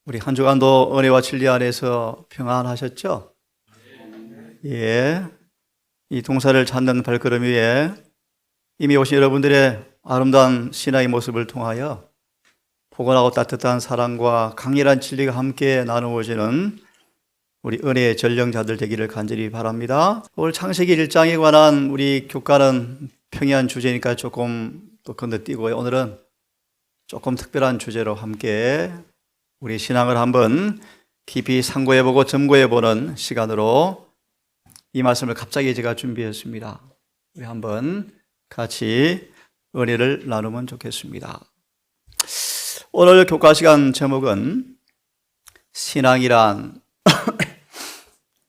우리 한 주간도 은혜와 진리 안에서 평안하셨죠? 예. 이 동사를 찾는 발걸음 위에 이미 오신 여러분들의 아름다운 신앙의 모습을 통하여 포근하고 따뜻한 사랑과 강렬한 진리가 함께 나누어지는 우리 은혜의 전령자들 되기를 간절히 바랍니다. 오늘 창세기 1장에 관한 우리 교과는 평이한 주제니까 조금 또 건너뛰고요. 오늘은 조금 특별한 주제로 함께 우리 신앙을 한번 깊이 상고해보고 점고해보는 시간으로 이 말씀을 갑자기 제가 준비했습니다. 우리 한번 같이 은혜를 나누면 좋겠습니다. 오늘 교과 시간 제목은 신앙이란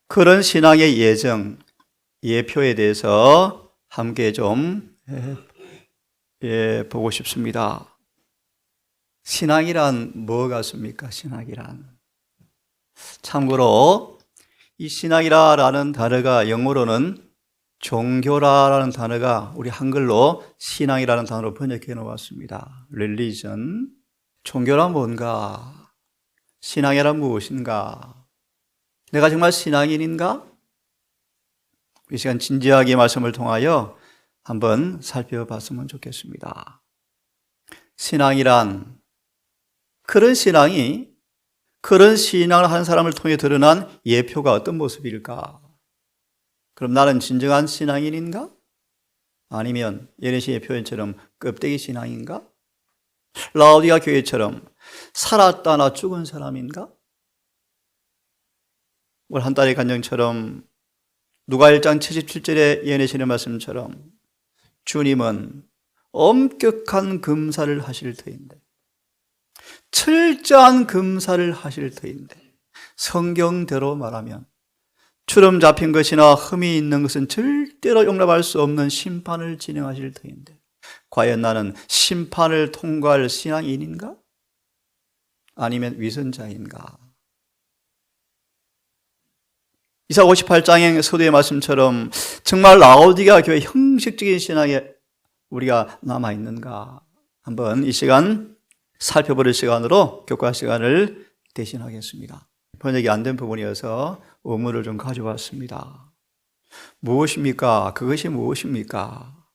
그런 신앙의 예정, 예표에 대해서 함께 좀 보고 싶습니다. 신앙이란 뭐 같습니까? 신앙이란. 참고로 이 신앙이라는 단어가 영어로는 종교라는 단어가 우리 한글로 신앙이라는 단어로 번역해 놓았습니다. religion. 종교란 뭔가? 신앙이란 무엇인가? 내가 정말 신앙인인가? 이 시간 진지하게 말씀을 통하여 한번 살펴봤으면 좋겠습니다. 신앙이란 그런 신앙이 그런 신앙을 하는 사람을 통해 드러난 예표가 어떤 모습일까? 그럼 나는 진정한 신앙인인가? 아니면 예레시의 표현처럼 껍데기 신앙인가? 라오디가 교회처럼 살았다나 죽은 사람인가? 올 한 달의 간증처럼 누가 1장 77절에 예언하시는 말씀처럼 주님은 엄격한 금사를 하실 터인데 철저한 금사를 하실 터인데 성경대로 말하면 주름 잡힌 것이나 흠이 있는 것은 절대로 용납할 수 없는 심판을 진행하실 터인데 과연 나는 심판을 통과할 신앙인인가? 아니면 위선자인가? 이사 58장의 서두의 말씀처럼 정말 라오디가 교회 형식적인 신앙에 우리가 남아있는가? 한번 이 시간 살펴볼 시간으로 교과 시간을 대신하겠습니다. 번역이 안 된 부분이어서 의문을 좀 가져왔습니다. 무엇입니까? 그것이 무엇입니까?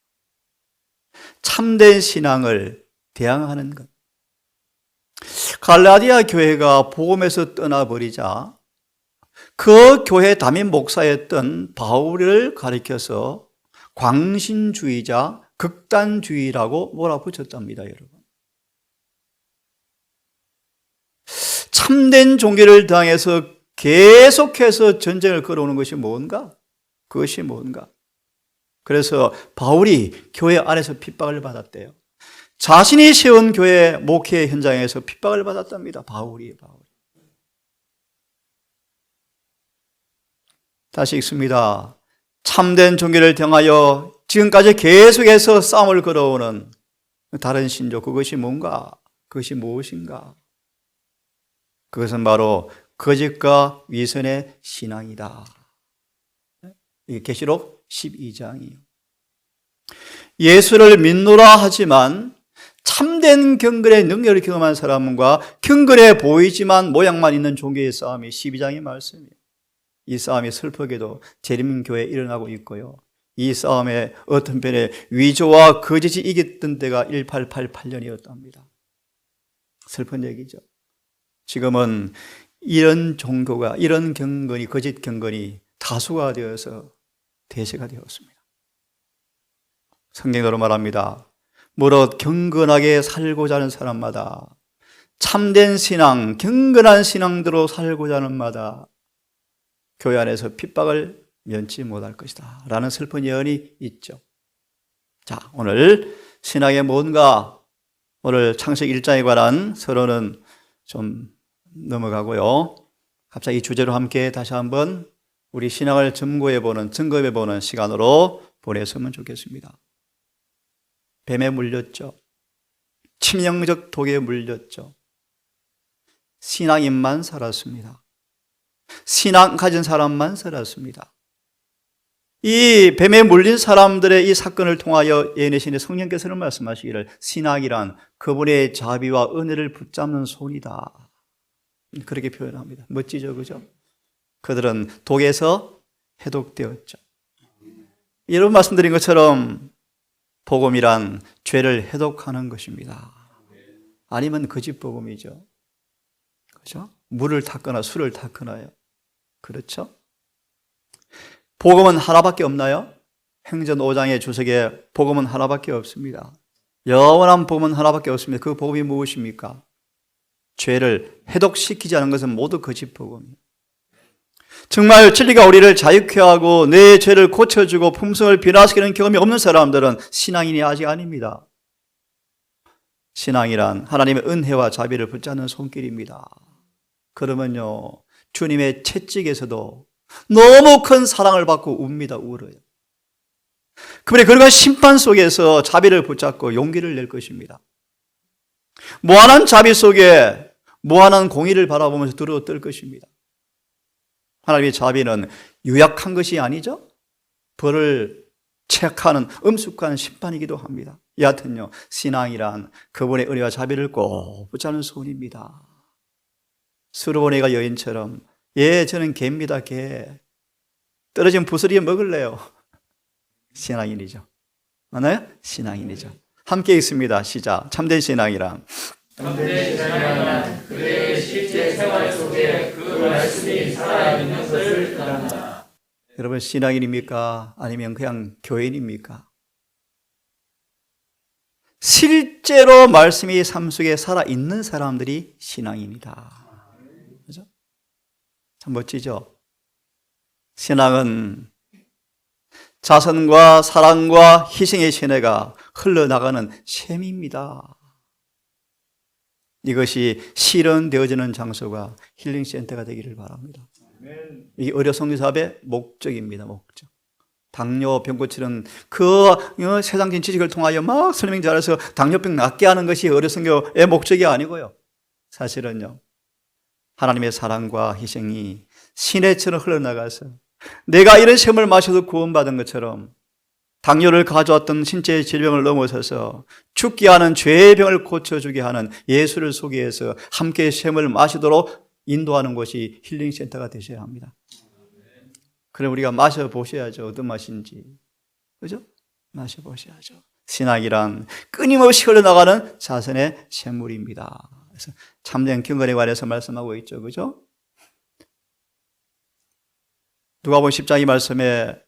참된 신앙을 대항하는 것. 갈라디아 교회가 복음에서 떠나버리자 그 교회 담임 목사였던 바울을 가리켜서 광신주의자, 극단주의라고 몰아붙였답니다, 여러분. 참된 종교를 당해서 계속해서 전쟁을 걸어오는 것이 뭔가? 그것이 뭔가? 그래서 바울이 교회 안에서 핍박을 받았대요. 자신이 세운 교회 목회 현장에서 핍박을 받았답니다. 바울이. 다시 읽습니다. 참된 종교를 향하여 지금까지 계속해서 싸움을 걸어오는 다른 신조, 그것이 뭔가? 그것이 무엇인가? 그것은 바로 거짓과 위선의 신앙이다. 이게 계시록 12장이에요. 예수를 믿노라 하지만 참된 경건의 능력을 경험한 사람과 경건해 보이지만 모양만 있는 종교의 싸움이 12장의 말씀이에요. 이 싸움이 슬프게도 재림교회에 일어나고 있고요. 이 싸움의 어떤 편에 위조와 거짓이 이겼던 때가 1888년이었답니다. 슬픈 얘기죠. 지금은 이런 종교가, 이런 경건이, 거짓 경건이 다수가 되어서 대세가 되었습니다. 성경대로 말합니다. 무릇 경건하게 살고자 하는 사람마다 참된 신앙, 경건한 신앙대로 살고자 하는 마다 교회 안에서 핍박을 면치 못할 것이다 라는 슬픈 예언이 있죠. 자, 오늘 신앙의 뭔가, 오늘 창세기 1장에 관한 서론은 좀 넘어가고요. 갑자기 이 주제로 함께 다시 한번 우리 신앙을 점검해보는 시간으로 보냈으면 좋겠습니다. 뱀에 물렸죠. 치명적 독에 물렸죠. 신앙인만 살았습니다. 신앙 가진 사람만 살았습니다. 이 뱀에 물린 사람들의 이 사건을 통하여 예내신의 성령께서는 말씀하시기를 신학이란 그분의 자비와 은혜를 붙잡는 손이다. 그렇게 표현합니다. 멋지죠, 그죠? 그들은 독에서 해독되었죠. 여러분 말씀드린 것처럼 복음이란 죄를 해독하는 것입니다. 아니면 거짓 복음이죠. 그죠? 물을 탔거나 술을 탔거나요. 그렇죠? 복음은 하나밖에 없나요? 행전 5장의 주석에 복음은 하나밖에 없습니다. 영원한 복음은 하나밖에 없습니다. 그 복음이 무엇입니까? 죄를 해독시키지 않은 것은 모두 거짓 복음이에요. 정말 진리가 우리를 자유케 하고 내 죄를 고쳐주고 품성을 변화시키는 경험이 없는 사람들은 신앙인이 아직 아닙니다. 신앙이란 하나님의 은혜와 자비를 붙잡는 손길입니다. 그러면요, 주님의 채찍에서도 너무 큰 사랑을 받고 웁니다. 울어요. 그분의 그러한 심판 속에서 자비를 붙잡고 용기를 낼 것입니다. 무한한 자비 속에 무한한 공의를 바라보면서 들어뜰 것입니다. 하나님의 자비는 유약한 것이 아니죠. 벌을 체크하는 엄숙한 심판이기도 합니다. 여하튼요, 신앙이란 그분의 은혜와 자비를 꼭 붙잡는 손입니다. 수르보네가 여인처럼, 예, 저는 개입니다, 개. 떨어진 부스러기 먹을래요. 신앙인이죠. 맞나요? 신앙인이죠. 함께 읽습니다. 시작. 참된 신앙이란 참된 신앙이란 그의 실제 생활 속에 그 말씀이 살아있는 것을 뜻한다. 여러분, 신앙인입니까? 아니면 그냥 교인입니까? 실제로 말씀이 삶 속에 살아있는 사람들이 신앙입니다. 그죠? 참 멋지죠? 신앙은 자선과 사랑과 희생의 시내가 흘러나가는 셈입니다. 이것이 실현되어지는 장소가 힐링센터가 되기를 바랍니다. 이게 의료 선교사업의 목적입니다. 목적. 당뇨 병 고치는 그 세상적인 지식을 통하여 막 설명 잘해서 당뇨병 낫게 하는 것이 의료 선교의 목적이 아니고요. 사실은요, 하나님의 사랑과 희생이 시내처럼 흘러나가서 내가 이런 샘을 마셔서 구원받은 것처럼 당뇨를 가져왔던 신체의 질병을 넘어서서 죽게 하는 죄의 병을 고쳐주게 하는 예수를 소개해서 함께 샘을 마시도록 인도하는 것이 힐링센터가 되셔야 합니다. 그럼 우리가 마셔보셔야죠. 어떤 맛인지. 그죠? 마셔보셔야죠. 신학이란 끊임없이 흘러나가는 자선의 샘물입니다. 그래서 참된 경건에 관해서 말씀하고 있죠. 그죠? 누가복음 10장 이 말씀에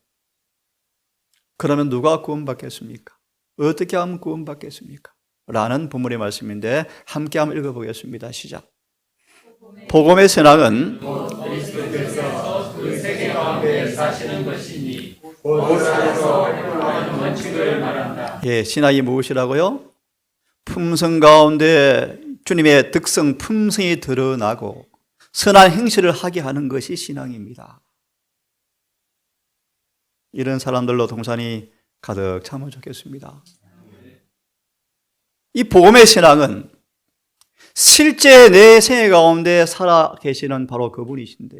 그러면 누가 구원받겠습니까? 어떻게 하면 구원받겠습니까? 라는 본문의 말씀인데 함께 한번 읽어보겠습니다. 시작. 복음의 신앙은 그리스도께서 그 세계 가운데 사시는 것이니 곧 살아서 행하는 원칙을 말한다. 예, 신앙이 무엇이라고요? 품성 가운데 주님의 득성 품성이 드러나고 선한 행실을 하게 하는 것이 신앙입니다. 이런 사람들로 동산이 가득 차면 좋겠습니다. 이 복음의 신앙은 실제 내 생애 가운데 살아 계시는 바로 그분이신데,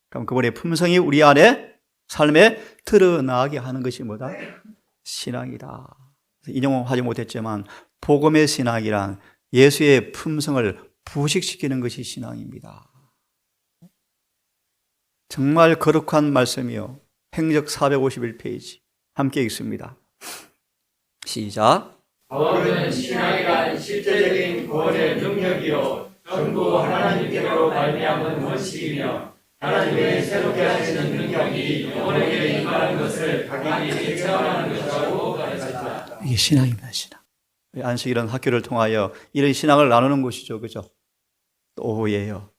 그럼 그분의 품성이 우리 안에 삶에 드러나게 하는 것이 뭐다? 신앙이다. 인용하지 못했지만 복음의 신앙이란 예수의 품성을 부식시키는 것이 신앙입니다. 정말 거룩한 말씀이요. 행적 451페이지 함께 읽습니다. 시작. 바울은 신앙이란 실제적인 구원의 능력이요 전부 하나님께로 말미암은 원칙이며 하나님의 새롭게 하시는 능력이 영혼에게 임하는 것을 각인이 체험하는 것이라고 가르쳤다. 이게 신앙입니다. 신앙. 안식일은 학교를 통하여 이런 신앙을 나누는 곳이죠. 그죠? 오후에요.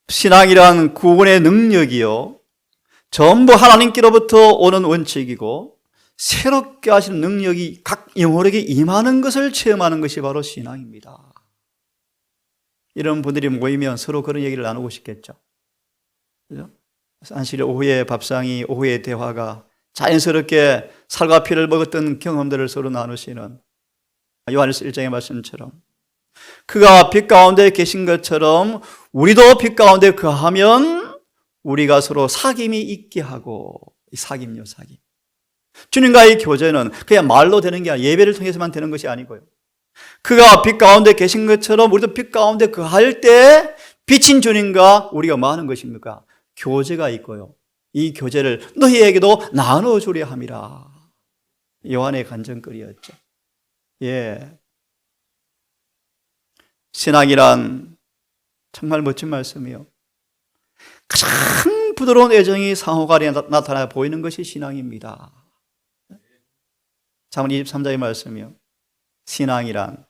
신앙이란 구원의 능력이요 전부 하나님께로부터 오는 원칙이고 새롭게 하시는 능력이 각 영혼에게 임하는 것을 체험하는 것이 바로 신앙입니다. 이런 분들이 모이면 서로 그런 얘기를 나누고 싶겠죠. 그죠? 안식일 오후에 밥상이, 오후의 대화가 자연스럽게 살과 피를 먹었던 경험들을 서로 나누시는 요한일서 1장의 말씀처럼 그가 빛 가운데 계신 것처럼 우리도 빛 가운데 거하면 우리가 서로 사귐이 있게 하고, 사귐요, 사귐. 주님과의 교제는 그냥 말로 되는 게 아니라 예배를 통해서만 되는 것이 아니고요. 그가 빛 가운데 계신 것처럼 우리도 빛 가운데 거할 때 빛인 주님과 우리가 뭐 하는 것입니까? 교제가 있고요. 이 교제를 너희에게도 나누어 주려 함이라. 요한의 간증거리였죠. 예. 신앙이란 정말 멋진 말씀이요. 가장 부드러운 애정이 상호간에 나타나 보이는 것이 신앙입니다. 잠언 23장의 말씀이요. 신앙이란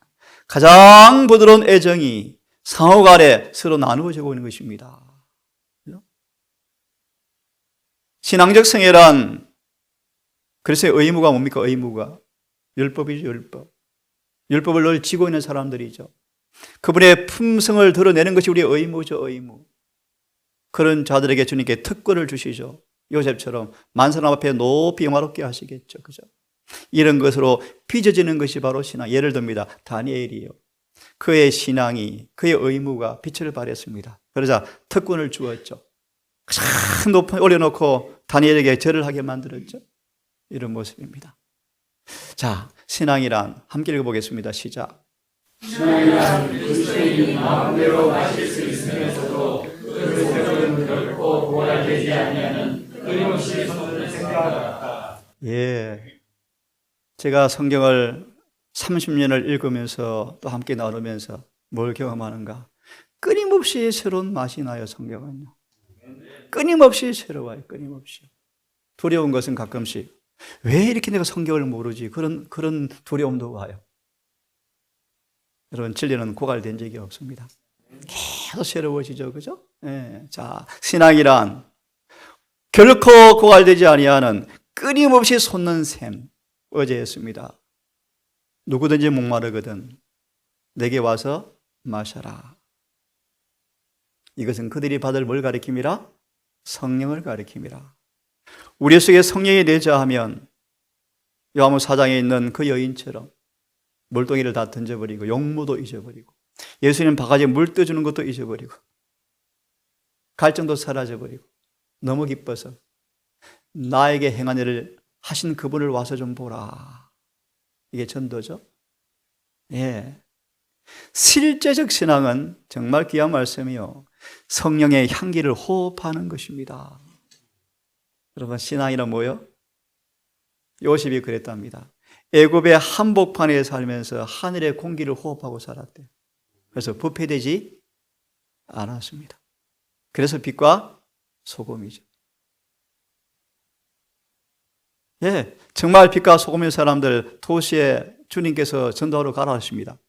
가장 부드러운 애정이 상호간에 서로 나누어지고 있는 것입니다. 신앙적 생애란 그래서 의무가 뭡니까? 의무가 율법이죠. 율법. 율법을 늘 지고 있는 사람들이죠. 그분의 품성을 드러내는 것이 우리의 의무죠. 의무. 그런 자들에게 주님께 특권을 주시죠. 요셉처럼 만사람 앞에 높이 영화롭게 하시겠죠. 그죠? 이런 것으로 빚어지는 것이 바로 신앙. 예를 듭니다. 다니엘이요. 그의 신앙이, 그의 의무가 빛을 발했습니다. 그러자 특권을 주었죠. 가장 높이 올려놓고 다니엘에게 절을 하게 만들었죠. 이런 모습입니다. 자, 신앙이란 함께 읽어보겠습니다. 시작. 신앙이란 그리스도인이 마음대로 마실 수 있으면서도 그 생각은 결코 고갈되지 아니하는 끊임없이 솟는 생각 같다. 예. 제가 성경을 30년을 읽으면서 또 함께 나누면서 뭘 경험하는가? 끊임없이 새로운 맛이 나요, 성경은요. 끊임없이 새로워요, 끊임없이. 두려운 것은 가끔씩 왜 이렇게 내가 성경을 모르지? 그런 두려움도 와요. 여러분, 진리는 고갈된 적이 없습니다. 계속 새로워지죠, 그죠? 예. 자, 신앙이란 결코 고갈되지 아니하는 끊임없이 솟는 샘. 어제 했습니다. 누구든지 목마르거든 내게 와서 마셔라. 이것은 그들이 받을 뭘 가리킴이라? 성령을 가리킴이라. 우리 속에 성령이 내자하면 요한복음 4장에 있는 그 여인처럼 물동이를 다 던져버리고 용무도 잊어버리고 예수님 바가지에 물 떠주는 것도 잊어버리고 갈증도 사라져버리고 너무 기뻐서 나에게 행한 일을 하신 그분을 와서 좀 보라. 이게 전도죠. 예. 실제적 신앙은 정말 귀한 말씀이요. 성령의 향기를 호흡하는 것입니다. 여러분, 신앙이란 뭐요? 요셉이 그랬답니다. 애굽의 한복판에 살면서 하늘의 공기를 호흡하고 살았대요. 그래서 부패되지 않았습니다. 그래서 빛과 소금이죠. 예, 정말 빛과 소금의 사람들 도시에 주님께서 전도하러 가라 하십니다.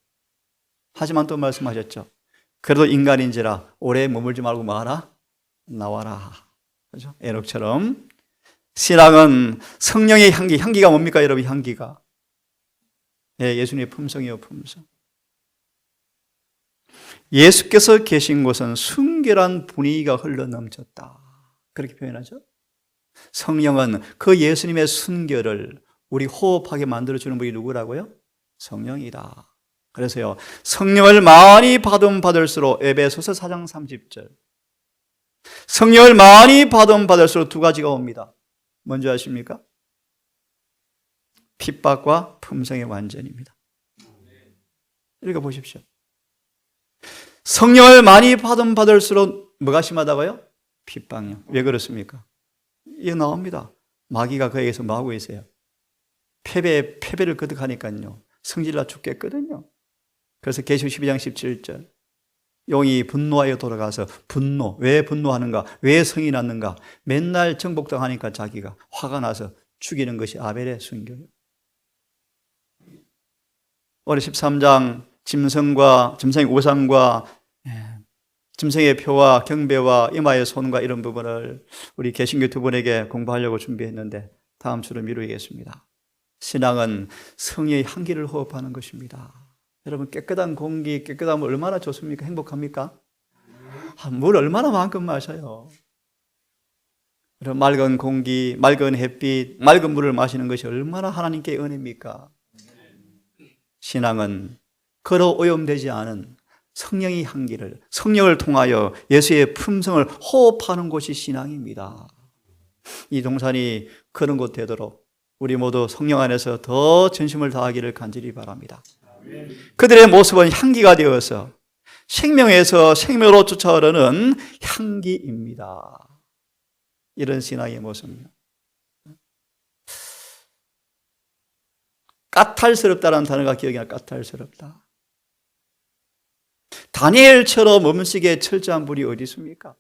하지만 또 말씀하셨죠. 그래도 인간인지라 오래 머물지 말고 뭐하라? 나와라. 그죠? 에녹처럼. 신앙은 성령의 향기. 향기가 뭡니까, 여러분? 향기가. 예, 예수님의 품성이요, 품성. 예수께서 계신 곳은 순결한 분위기가 흘러넘쳤다. 그렇게 표현하죠. 성령은 그 예수님의 순결을 우리 호흡하게 만들어주는 분이 누구라고요? 성령이다. 그래서요, 성령을 많이 받으면 받을수록 에베소서 4장 30절 성령을 많이 받으면 받을수록 두 가지가 옵니다. 뭔지 아십니까? 핍박과 품성의 완전입니다. 읽어보십시오. 성령을 많이 받으면 받을수록 뭐가 심하다고요? 핍박이요. 왜 그렇습니까? 이거 나옵니다. 마귀가 그에게서 뭐하고 있어요? 패배를 거듭하니까요. 성질나 죽겠거든요. 그래서 계시록 12장 17절 용이 분노하여 돌아가서 분노. 왜 분노하는가? 왜 성이 났는가? 맨날 정복당하니까 자기가 화가 나서 죽이는 것이 아벨의 순교예요. 올해 13장 짐승의 우상과 짐승의 표와 경배와 이마의 손과 이런 부분을 우리 개신교 두 분에게 공부하려고 준비했는데 다음 주로 미루겠습니다. 신앙은 성령의 향기를 호흡하는 것입니다. 여러분, 깨끗한 공기, 깨끗한 물 얼마나 좋습니까? 행복합니까? 물 얼마나 만큼 마셔요. 여러분, 맑은 공기, 맑은 햇빛, 맑은 물을 마시는 것이 얼마나 하나님께 은혜입니까? 신앙은 걸어 오염되지 않은 성령의 향기를, 성령을 통하여 예수의 품성을 호흡하는 곳이 신앙입니다. 이 동산이 그런 곳 되도록 우리 모두 성령 안에서 더 전심을 다하기를 간절히 바랍니다. 그들의 모습은 향기가 되어서 생명에서 생명으로 쫓아오르는 향기입니다. 이런 신앙의 모습입니다. 까탈스럽다는 단어가 기억이 나. 까탈스럽다. 다니엘처럼 음식에 철저한 분이 어디 있습니까?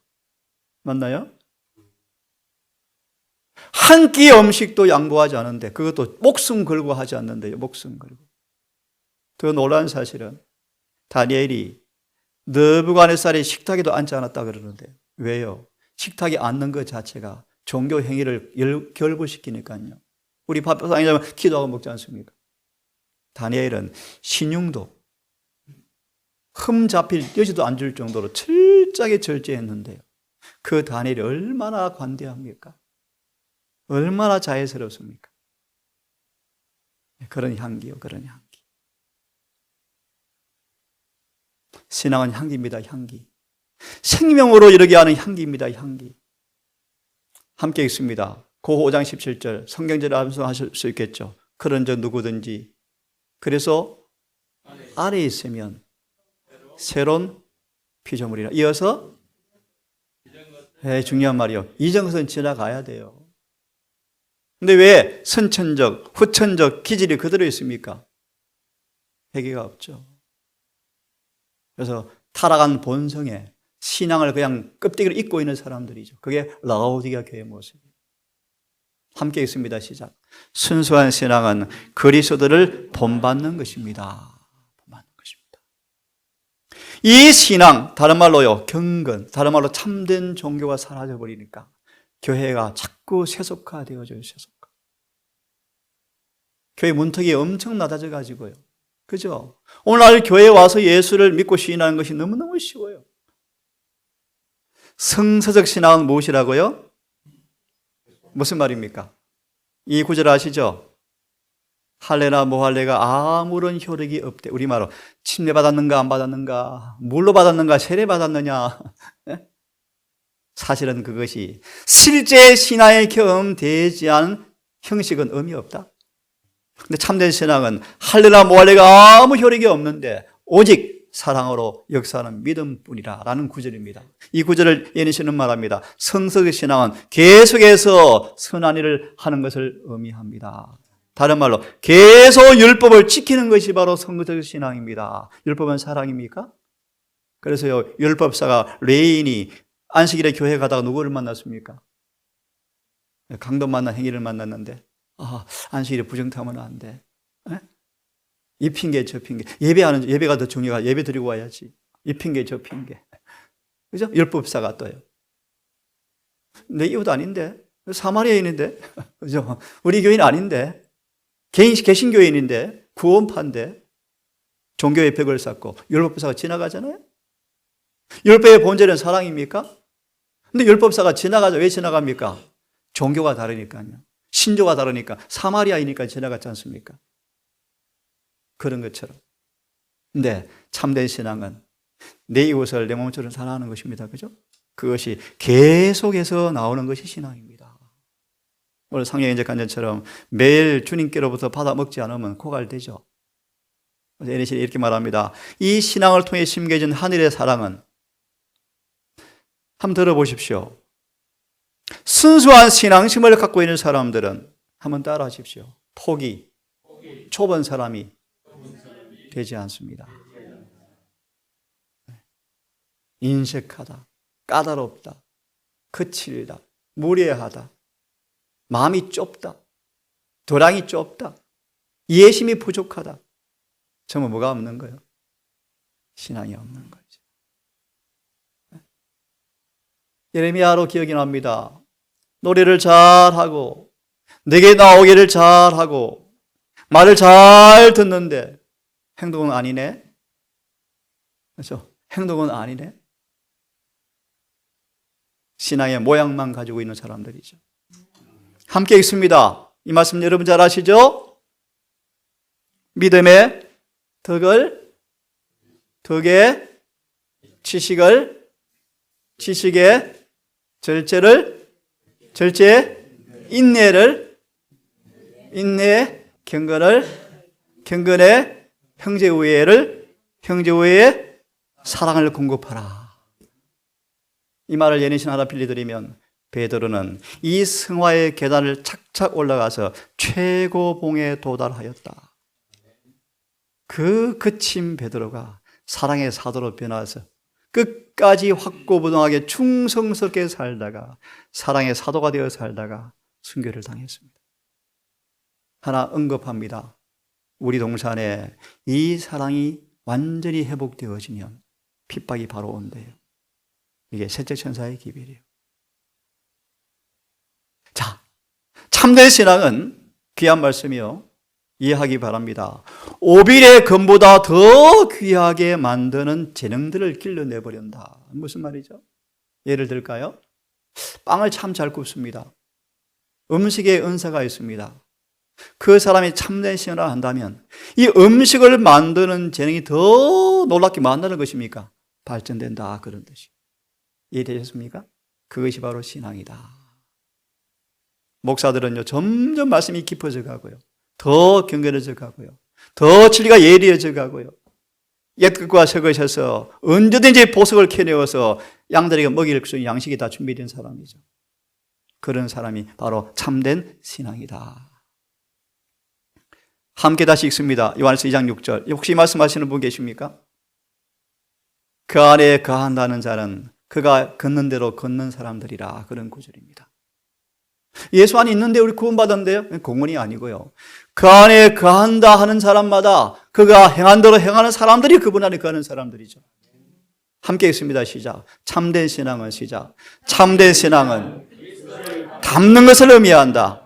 맞나요? 한 끼 음식도 양보하지 않는데, 그것도 목숨 걸고 하지 않는데요. 목숨 걸고. 더 놀라운 사실은 다니엘이 느부갓네살의 식탁에도 앉지 않았다 그러는데, 왜요? 식탁에 앉는 것 자체가 종교 행위를 결부시키니까요. 우리 밥상이라면 기도하고 먹지 않습니까? 다니엘은 신용도 흠 잡힐 여지도 안 줄 정도로 철저하게 절제했는데요. 그 다니엘이 얼마나 관대합니까? 얼마나 자애스럽습니까? 그런 향기요, 그런 향기. 신앙은 향기입니다, 향기. 생명으로 이르게 하는 향기입니다, 향기. 함께 읽습니다. 고 5장 17절 성경제를 암송하실 수 있겠죠. 그런 저 누구든지 그래서 안에 있으면 새로운 피조물이라. 이어서 중요한 말이요. 이전 것은 지나가야 돼요. 근데 왜 선천적, 후천적 기질이 그대로 있습니까? 회개가 없죠. 그래서 타락한 본성에 신앙을 그냥 껍데기를 입고 있는 사람들이죠. 그게 라오디게아 교회의 모습이에요. 함께 읽습니다. 시작. 순수한 신앙은 그리스도를 본받는 것입니다. 본받는 것입니다. 이 신앙, 다른 말로요, 경건, 다른 말로 참된 종교가 사라져 버리니까 교회가 자꾸 세속화되어져요. 세속화. 교회 문턱이 엄청 낮아져 가지고요. 그죠? 오늘날 교회에 와서 예수를 믿고 시인하는 것이 너무너무 쉬워요. 성서적 신앙은 무엇이라고요? 무슨 말입니까? 이 구절 아시죠? 할례나 무할례가 아무런 효력이 없대. 우리말로 침례받았는가 안 받았는가, 물로 받았는가 세례 받았느냐. 사실은 그것이 실제 신앙에 경험되지 않은 형식은 의미 없다. 근데 참된 신앙은 할례나 무할례가 아무 효력이 없는데 오직 사랑으로 역사하는 믿음뿐이라 라는 구절입니다. 이 구절을 예니시는 말합니다. 성서의 신앙은 계속해서 선한 일을 하는 것을 의미합니다. 다른 말로 계속 율법을 지키는 것이 바로 성서적 신앙입니다. 율법은 사랑입니까? 그래서요, 율법사가 레인이 안식일에 교회 가다가 누구를 만났습니까? 강도 만난 행위를 만났는데, 안식일에 부정타면 안 돼. 이 핑계 저 핑계. 예배가 더 중요하다. 예배 드리고 와야지. 이 핑계 저 핑계. 그죠? 율법사가 또요. 내 이웃 아닌데? 사마리아인인데? 그죠? 우리 교인 아닌데? 개신교인인데? 구원파인데? 종교의 벽을 쌓고 율법사가 지나가잖아요? 율법의 본질은 사랑입니까? 근데 율법사가 지나가죠. 왜 지나갑니까? 종교가 다르니까요. 신조가 다르니까. 사마리아이니까 지나갔지 않습니까? 그런 것처럼. 근데 참된 신앙은 내 이웃을 내 몸처럼 사랑하는 것입니다. 그죠? 그것이 계속해서 나오는 것이 신앙입니다. 오늘 상령인적 간증처럼 매일 주님께로부터 받아 먹지 않으면 고갈되죠. 에리신이 이렇게 말합니다. 이 신앙을 통해 심겨진 하늘의 사랑은, 한번 들어보십시오. 순수한 신앙심을 갖고 있는 사람들은 한번 따라 하십시오. 포기, 좁은 사람이 되지 않습니다. 인색하다, 까다롭다, 거칠다, 무례하다, 마음이 좁다, 도량이 좁다, 이해심이 부족하다. 정말 뭐가 없는 거예요? 신앙이 없는 거죠. 예레미야로 기억이 납니다. 노래를 잘하고 내게 나오기를 잘하고 말을 잘 듣는데 행동은 아니네. 그렇죠? 행동은 아니네. 신앙의 모양만 가지고 있는 사람들이죠. 함께 읽습니다. 이 말씀 여러분 잘 아시죠? 믿음의 덕을, 덕의 지식을, 지식의 절제를, 절제의 인내를, 인내의 경건을, 경건의 형제 우애의 사랑을 공급하라. 이 말을 예니신 하나 빌려드리면 베드로는 이 승화의 계단을 착착 올라가서 최고봉에 도달하였다. 그 그친 베드로가 사랑의 사도로 변화해서 끝까지 확고부동하게 충성스럽게 살다가 사랑의 사도가 되어 살다가 순교를 당했습니다. 하나 언급합니다. 우리 동산에 이 사랑이 완전히 회복되어지면 핍박이 바로 온대요. 이게 셋째 천사의 기별이에요. 자, 참된 신앙은 귀한 말씀이요. 이해하기 바랍니다. 오빌의 금보다 더 귀하게 만드는 재능들을 길러내버린다. 무슨 말이죠? 예를 들까요? 빵을 참 잘 굽습니다. 음식에 은사가 있습니다. 그 사람이 참된 신앙을 한다면 이 음식을 만드는 재능이 더 놀랍게 만드는 것입니까? 발전된다, 그런 뜻이. 이해되셨습니까? 그것이 바로 신앙이다. 목사들은요, 점점 말씀이 깊어져 가고요, 더 경건해져 가고요, 더 진리가 예리해져 가고요, 옛것과 새것에서 언제든지 보석을 캐내어서 양들에게 먹일 수 있는 양식이 다 준비된 사람이죠. 그런 사람이 바로 참된 신앙이다. 함께 다시 읽습니다. 요한일서 2장 6절. 혹시 말씀하시는 분 계십니까? 그 안에 거한다는 자는 그가 걷는 대로 걷는 사람들이라. 그런 구절입니다. 예수 안에 있는데 우리 구원받았는데요? 공문이 아니고요. 그 안에 거한다 하는 사람마다 그가 행한 대로 행하는 사람들이 그분 안에 거하는 사람들이죠. 함께 읽습니다. 시작. 참된 신앙은 시작. 참된 신앙은 닮는 것을 의미한다.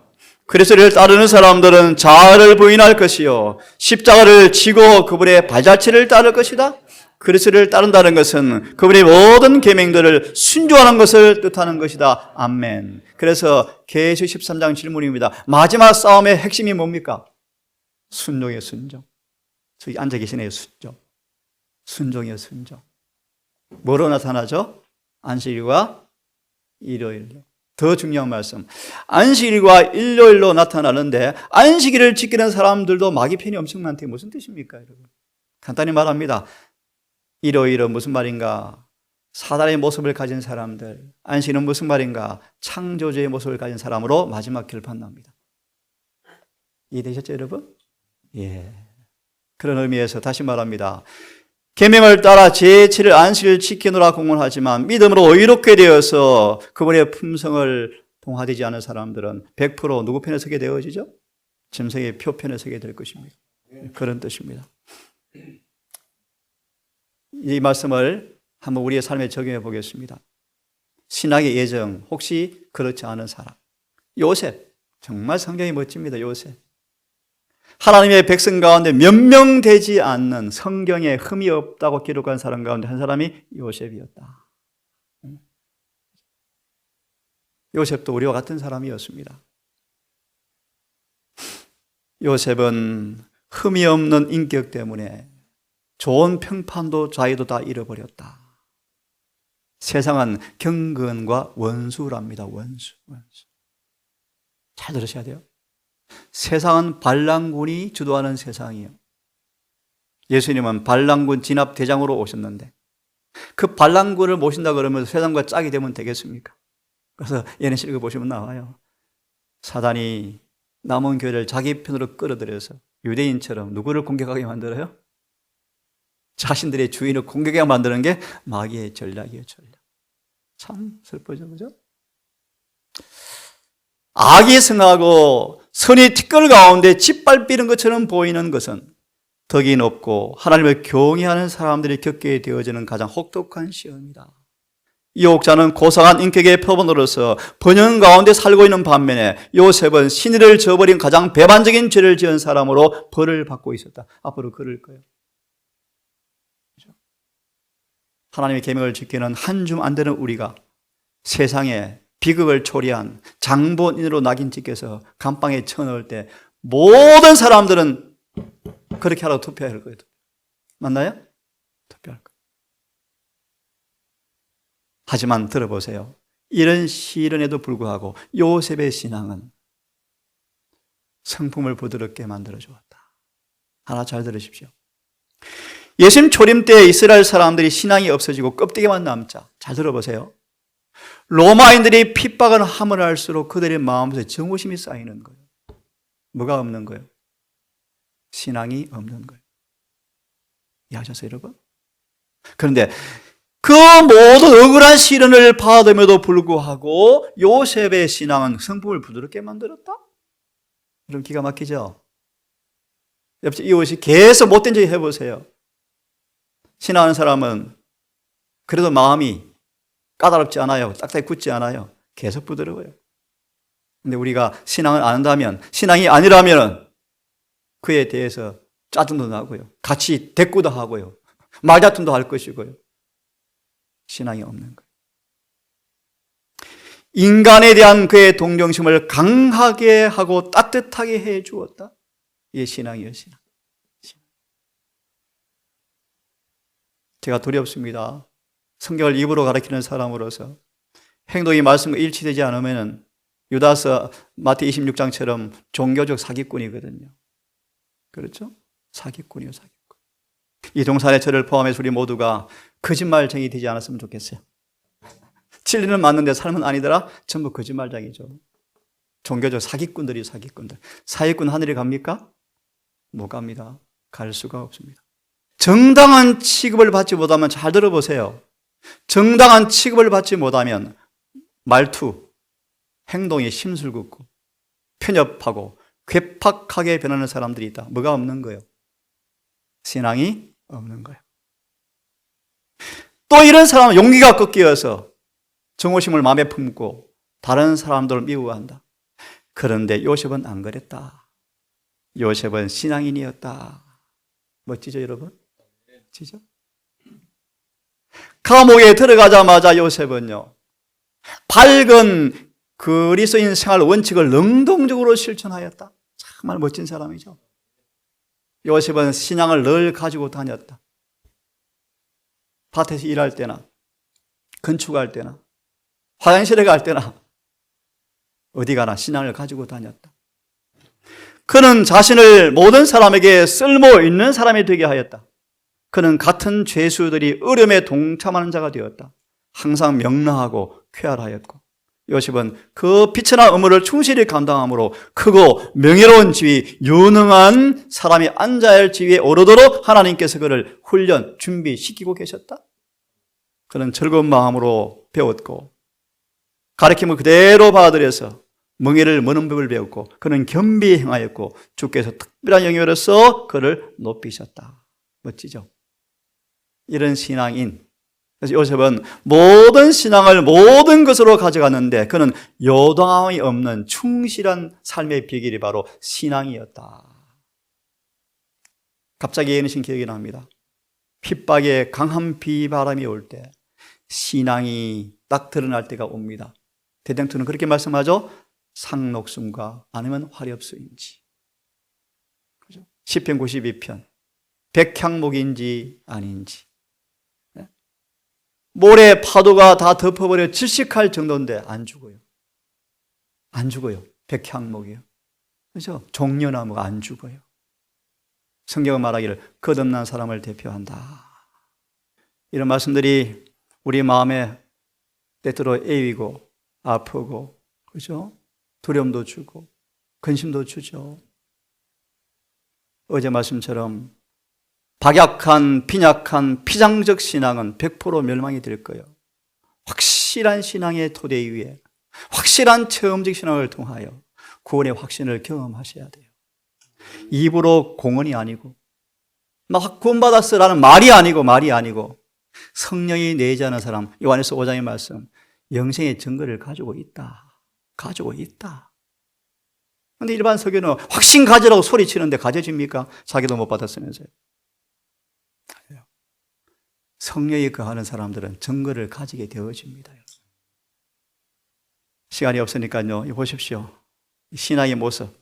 그리스도를 따르는 사람들은 자아를 부인할 것이요 십자가를 지고 그분의 발자취를 따를 것이다. 그리스도를 따른다는 것은 그분의 모든 계명들을 순종하는 것을 뜻하는 것이다. 아멘. 그래서 계시록 13장 질문입니다. 마지막 싸움의 핵심이 뭡니까? 순종이에요. 순종. 저기 앉아 계시네요. 순종. 순종이에요. 순종. 뭐로 나타나죠? 안식일과 일요일로. 더 중요한 말씀. 안식일과 일요일로 나타나는데 안식일을 지키는 사람들도 마귀 편이 엄청 많대. 무슨 뜻입니까, 여러분? 간단히 말합니다. 일요일은 무슨 말인가? 사단의 모습을 가진 사람들. 안식일은 무슨 말인가? 창조주의 모습을 가진 사람으로 마지막 결판납니다. 이해되셨죠, 여러분? 예. 그런 의미에서 다시 말합니다. 계명을 따라 제7일 안식일을 지키노라 공언하지만 믿음으로 의롭게 되어서 그분의 품성을 동화되지 않은 사람들은 100% 누구 편에 서게 되어지죠? 짐승의 표 편에 서게 될 것입니다. 그런 뜻입니다. 이 말씀을 한번 우리의 삶에 적용해 보겠습니다. 신학의 예정, 혹시 그렇지 않은 사람. 요셉, 정말 성경이 멋집니다. 요셉. 하나님의 백성 가운데 몇 명 되지 않는, 성경에 흠이 없다고 기록한 사람 가운데 한 사람이 요셉이었다. 요셉도 우리와 같은 사람이었습니다. 요셉은 흠이 없는 인격 때문에 좋은 평판도 자유도 다 잃어버렸다. 세상은 경건과 원수랍니다. 원수. 잘 들으셔야 돼요. 세상은 반란군이 주도하는 세상이에요. 예수님은 반란군 진압 대장으로 오셨는데 그 반란군을 모신다 그러면 세상과 짝이 되면 되겠습니까? 그래서 예언실 읽어보시면 나와요. 사단이 남은 교회를 자기 편으로 끌어들여서 유대인처럼 누구를 공격하게 만들어요? 자신들의 주인을 공격하게 만드는 게 마귀의 전략이에요. 전략. 참 슬프죠, 그죠? 악이 승하고 선이 티끌 가운데 짓밟히는 것처럼 보이는 것은 덕이 높고 하나님을 경외하는 사람들이 겪게 되어지는 가장 혹독한 시험이다. 유혹자는 고상한 인격의 표본으로서 번영 가운데 살고 있는 반면에 요셉은 신의를 저버린 가장 배반적인 죄를 지은 사람으로 벌을 받고 있었다. 앞으로 그럴 거예요. 하나님의 계명을 지키는 한 줌 안 되는 우리가 세상에 비극을 초래한 장본인으로 낙인 찍혀서 감방에 쳐넣을 때 모든 사람들은 그렇게 하라고 투표할 거예요. 맞나요? 투표할 거예요. 하지만 들어보세요. 이런 시련에도 불구하고 요셉의 신앙은 성품을 부드럽게 만들어 주었다. 하나 잘 들으십시오. 예수님 초림 때 이스라엘 사람들이 신앙이 없어지고 껍데기만 남자. 잘 들어보세요. 로마인들이 핍박을 함을 할수록 그들의 마음속에 정오심이 쌓이는 거예요. 뭐가 없는 거예요? 신앙이 없는 거예요. 이해하셨어요, 여러분? 그런데 그 모든 억울한 시련을 받음에도 불구하고 요셉의 신앙은 성품을 부드럽게 만들었다? 여러분 기가 막히죠? 옆집 이웃이 계속 못된 짓 해보세요. 신앙하는 사람은 그래도 마음이 까다롭지 않아요. 딱딱히 굳지 않아요. 계속 부드러워요. 근데 우리가 신앙을 안 한다면, 신앙이 아니라면 그에 대해서 짜증도 나고요. 같이 대꾸도 하고요. 말다툼도 할 것이고요. 신앙이 없는 거예요. 인간에 대한 그의 동정심을 강하게 하고 따뜻하게 해 주었다. 이게 신앙이에요, 신앙. 제가 두렵습니다. 성경을 입으로 가르치는 사람으로서 행동이 말씀과 일치되지 않으면 유다서 마태 26장처럼 종교적 사기꾼이거든요. 그렇죠? 사기꾼이요, 사기꾼. 이 동산의 저를 포함해서 우리 모두가 거짓말쟁이 되지 않았으면 좋겠어요. 진리는 맞는데 삶은 아니더라? 전부 거짓말쟁이죠. 종교적 사기꾼들이 사기꾼들. 사기꾼 하늘에 갑니까? 못 갑니다. 갈 수가 없습니다. 정당한 취급을 받지 못하면 잘 들어보세요. 정당한 취급을 받지 못하면 말투, 행동이 심술궂고 편협하고 괴팍하게 변하는 사람들이 있다. 뭐가 없는 거예요? 신앙이 없는 거예요. 또 이런 사람은 용기가 꺾여서 정오심을 마음에 품고 다른 사람들을 미워한다. 그런데 요셉은 안 그랬다. 요셉은 신앙인이었다. 멋지죠, 여러분? 멋지죠? 감옥에 들어가자마자 요셉은요, 밝은 그리스도인 생활 원칙을 능동적으로 실천하였다. 정말 멋진 사람이죠. 요셉은 신앙을 늘 가지고 다녔다. 밭에서 일할 때나 건축할 때나 화장실에 갈 때나 어디 가나 신앙을 가지고 다녔다. 그는 자신을 모든 사람에게 쓸모 있는 사람이 되게 하였다. 그는 같은 죄수들이 어려움에 동참하는 자가 되었다. 항상 명랑하고 쾌활하였고 요셉은 그 비천한 업무를 충실히 감당함으로 크고 명예로운 지위, 유능한 사람이 앉아야 할 지위에 오르도록 하나님께서 그를 훈련, 준비시키고 계셨다. 그는 즐거운 마음으로 배웠고 가르침을 그대로 받아들여서 멍에를 머는 법을 배웠고 그는 겸비히 행하였고 주께서 특별한 영예로서 그를 높이셨다. 멋지죠? 이런 신앙인. 그래서 요셉은 모든 신앙을 모든 것으로 가져갔는데 그는 요동함이 없는 충실한 삶의 비결이 바로 신앙이었다. 갑자기 예언이신 기억이 납니다. 핍박에 강한 비바람이 올 때 신앙이 딱 드러날 때가 옵니다. 대장투는 그렇게 말씀하죠. 상록수인가 아니면 화렵수인지. 그죠? 시편 92편. 백향목인지 아닌지. 모래 파도가 다 덮어버려 질식할 정도인데 안 죽어요. 안 죽어요. 백향목이요. 그죠? 종려나무가 안 죽어요. 성경은 말하기를 거듭난 사람을 대표한다. 이런 말씀들이 우리 마음에 때때로 애이고 아프고 그죠? 두려움도 주고 근심도 주죠. 어제 말씀처럼 박약한, 빈약한, 피장적 신앙은 100% 멸망이 될 거예요. 확실한 신앙의 토대 위에 확실한 체험적 신앙을 통하여 구원의 확신을 경험하셔야 돼요. 입으로 공언이 아니고 막 구원받았어라는 말이 아니고 성령이 내재하는 사람, 요한일서 5장의 말씀, 영생의 증거를 가지고 있다. 그런데 일반 설교는 확신 가지라고 소리치는데 가져집니까? 자기도 못 받았으면서요. 성령이 거하는 사람들은 증거를 가지게 되어집니다. 시간이 없으니까요. 보십시오. 신앙의 모습.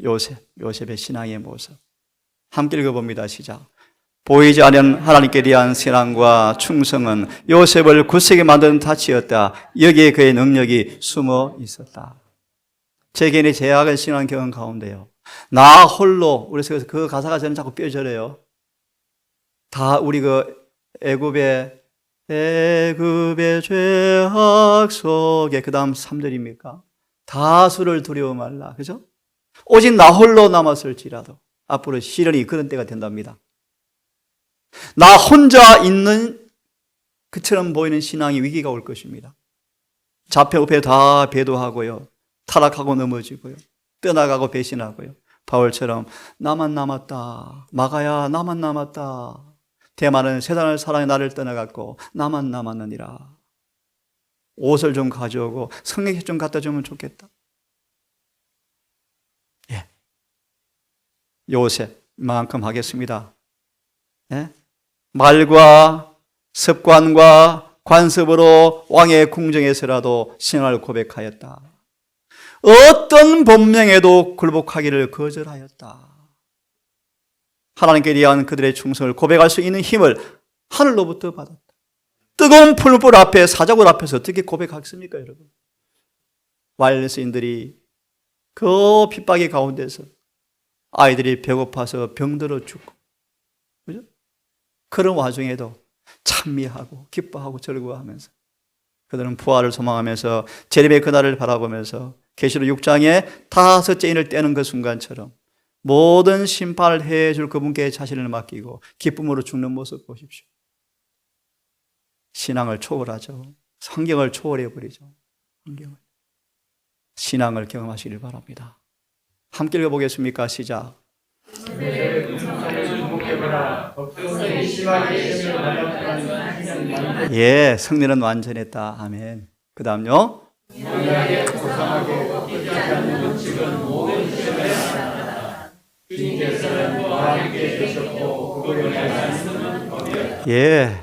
요셉의 신앙의 모습. 함께 읽어봅니다. 시작. 보이지 않는 하나님께 대한 신앙과 충성은 요셉을 굳세게 만드는 닻이었다. 여기에 그의 능력이 숨어 있었다. 제 개인의 제약은 신앙 경험 가운데요. 나 홀로, 그래서 그 가사가 저는 자꾸 뼈저려요. 다 우리 애굽의 죄악 속에 그 다음 3절입니까? 다수를 두려워 말라. 그죠? 오직 나 홀로 남았을지라도 앞으로 시련이 그런 때가 된답니다. 나 혼자 있는 그처럼 보이는 신앙의 위기가 올 것입니다. 좌표우패 다 배도하고요. 타락하고 넘어지고요. 떠나가고 배신하고요. 바울처럼 나만 남았다. 마가야 나만 남았다. 대만은 세상을 사랑해 나를 떠나갔고 나만 남았느니라. 옷을 좀 가져오고 성경책 좀 갖다 주면 좋겠다. 예. 요셉만큼 하겠습니다. 예? 말과 습관과 관습으로 왕의 궁정에서라도 신앙을 고백하였다. 어떤 본명에도 굴복하기를 거절하였다. 하나님께 대한 그들의 충성을 고백할 수 있는 힘을 하늘로부터 받았다. 뜨거운 풀불 앞에 사자굴 앞에서 어떻게 고백하겠습니까, 여러분? 와일드스인들이 그 핍박의 가운데서 아이들이 배고파서 병들어 죽고, 그죠? 그런 와중에도 찬미하고 기뻐하고 즐거워하면서 그들은 부활을 소망하면서 재림의 그날을 바라보면서 계시록 6장에 5째 인을 떼는 그 순간처럼 모든 심판을 해줄 그분께 자신을 맡기고 기쁨으로 죽는 모습 보십시오. 신앙을 초월하죠. 성경을 초월해버리죠. 성경을. 신앙을 경험하시길 바랍니다. 함께 읽어보겠습니까? 시작. 예, 승리는 완전했다. 아멘. 그 다음요. 예,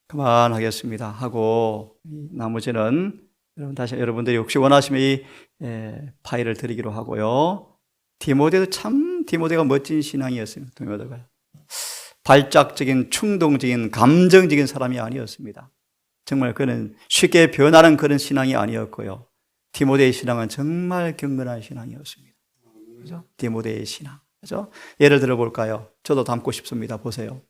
그만하겠습니다. 하고 나머지는 다시 여러분들이 혹시 원하시면 이 파일을 드리기로 하고요. 디모데가 멋진 신앙이었습니다. 디모데가 발작적인 충동적인 감정적인 사람이 아니었습니다. 정말 그는 쉽게 변하는 그런 신앙이 아니었고요. 디모데의 신앙은 정말 경건한 신앙이었습니다. 그죠? 디모데의 신앙. 그죠? 예를 들어 볼까요? 저도 담고 싶습니다. 보세요.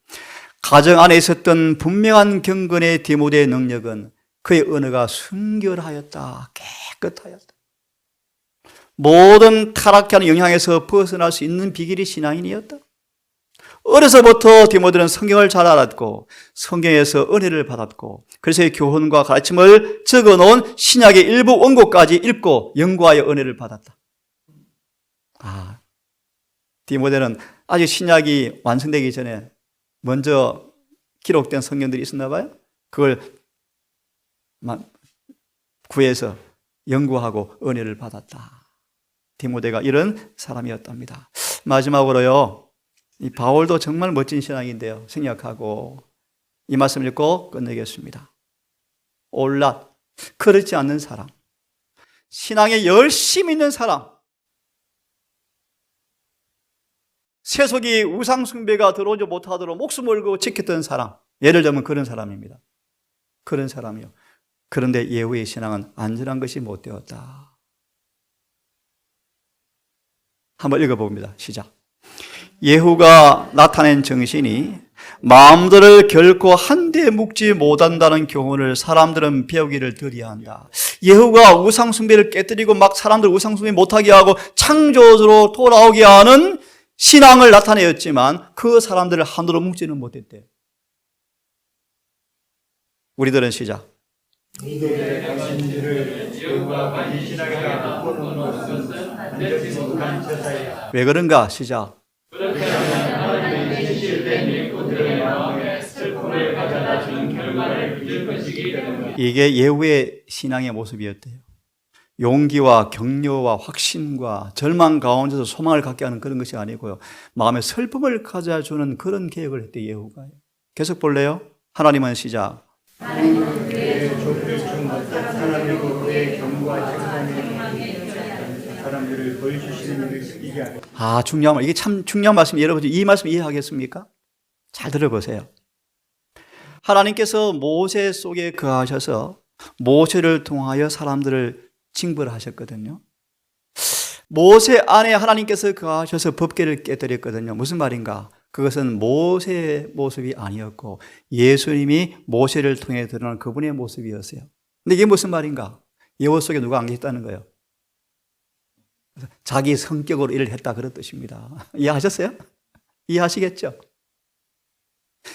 가정 안에 있었던 분명한 경건의 디모데의 능력은 그의 언어가 순결하였다. 깨끗하였다. 모든 타락하는 영향에서 벗어날 수 있는 비결이 신앙인이었다. 어려서부터 디모데는 성경을 잘 알았고 성경에서 은혜를 받았고 그래서 교훈과 가르침을 적어놓은 신약의 일부 원고까지 읽고 연구하여 은혜를 받았다. 디모데는 아직 신약이 완성되기 전에 먼저 기록된 성경들이 있었나 봐요. 그걸 구해서 연구하고 은혜를 받았다. 디모데가 이런 사람이었답니다. 마지막으로요. 이 바울도 정말 멋진 신앙인데요. 생략하고 이 말씀 읽고 끝내겠습니다. 올랏, 그렇지 않는 사람. 신앙에 열심히 있는 사람. 세속이 우상숭배가 들어오지 못하도록 목숨을 걸고 지켰던 사람. 예를 들면 그런 사람입니다. 그런 사람이요. 그런데 예후의 신앙은 안전한 것이 못 되었다. 한번 읽어봅니다. 시작. 예후가 나타낸 정신이 마음들을 결코 한데 묶지 못한다는 교훈을 사람들은 배우기를 더디한다. 예후가 우상숭배를 깨뜨리고 막 사람들 우상숭배 못하게 하고 창조주로 돌아오게 하는 신앙을 나타내었지만 그 사람들을 한으로 묶지는 못했대요. 우리들은 시작. 이들의 당신들을 예후가 가진 신앙이라 바꾸는 것은 반드시 못한 처사이다. 왜 그런가? 시작. 그렇게 하면 하나님의 진실된 일꾼들의 마음에 슬픔을 가져다 주는 결과를 빚을 것이기 때문에 이게 예후의 신앙의 모습이었대요. 용기와 격려와 확신과 절망 가운데서 소망을 갖게 하는 그런 것이 아니고요. 마음에 슬픔을 가져주는 그런 계획을 했대 예후가. 계속 볼래요? 하나님은 시작. 하나님은 그의 좁을 정말 사람이고 그의 경고와 책망에 사람들을 보여주시는 일을 얘기하고. 중요한 말. 이게 참 중요한 말씀. 여러분 이 말씀 이해하겠습니까? 잘 들어보세요. 하나님께서 모세 속에 거하셔서 모세를 통하여 사람들을 징벌하셨거든요. 모세 안에 하나님께서 거하셔서 법궤를 깨뜨렸거든요. 무슨 말인가? 그것은 모세의 모습이 아니었고 예수님이 모세를 통해 드러난 그분의 모습이었어요. 근데 이게 무슨 말인가? 예호 속에 누가 안 계셨다는 거예요. 자기 성격으로 일을 했다 그런 뜻입니다. 이해하셨어요? 이해하시겠죠?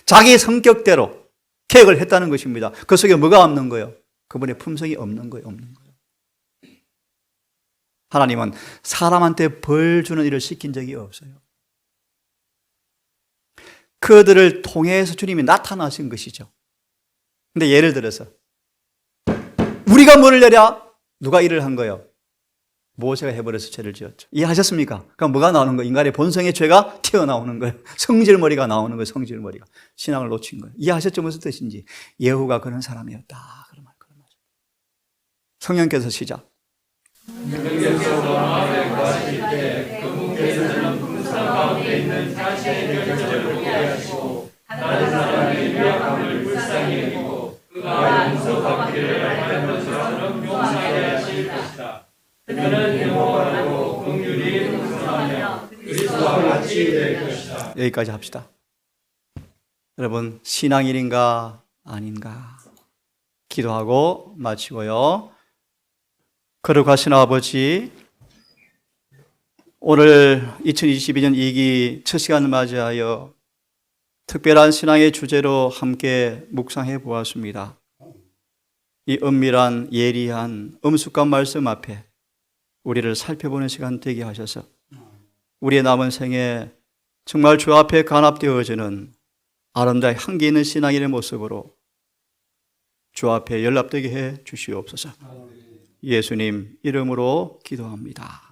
자기 성격대로 계획을 했다는 것입니다. 그 속에 뭐가 없는 거예요? 그분의 품성이 없는 거예요. 없는 거예요. 하나님은 사람한테 벌 주는 일을 시킨 적이 없어요. 그들을 통해서 주님이 나타나신 것이죠. 근데 예를 들어서 우리가 뭐를 내랴? 누가 일을 한 거예요? 모세가 해버려서 죄를 지었죠. 이해하셨습니까? 그러니까 뭐가 나오는 거예요? 인간의 본성의 죄가 튀어나오는 거예요. 성질머리가 나오는 거예요. 성질머리가. 신앙을 놓친 거예요. 이해하셨죠? 무슨 뜻인지. 예후가 그런 사람이었다. 그런 말. 성령께서 시작. 성령께서 마음에 거하실 때 그분께서는 풍성 가운데 있는 자신의 결정을 보게 하시고 다른 사람의 유약함을 불쌍히 여기고 그가 용서받기를 바라는 것처럼 용서하게 하실 것이다. 그는 영원하고 긍휼이 풍성하며 그리스도와 같이 될 것이다. 여기까지 합시다. 여러분, 신앙일인가 아닌가 기도하고 마치고요. 거룩하신 아버지, 오늘 2022년 2기 첫 시간을 맞이하여 특별한 신앙의 주제로 함께 묵상해 보았습니다. 이 은밀한 예리한 엄숙한 말씀 앞에 우리를 살펴보는 시간 되게 하셔서 우리의 남은 생에 정말 주 앞에 간합되어지는 아름다운 향기 있는 신앙인의 모습으로 주 앞에 연락되게 해 주시옵소서. 예수님 이름으로 기도합니다.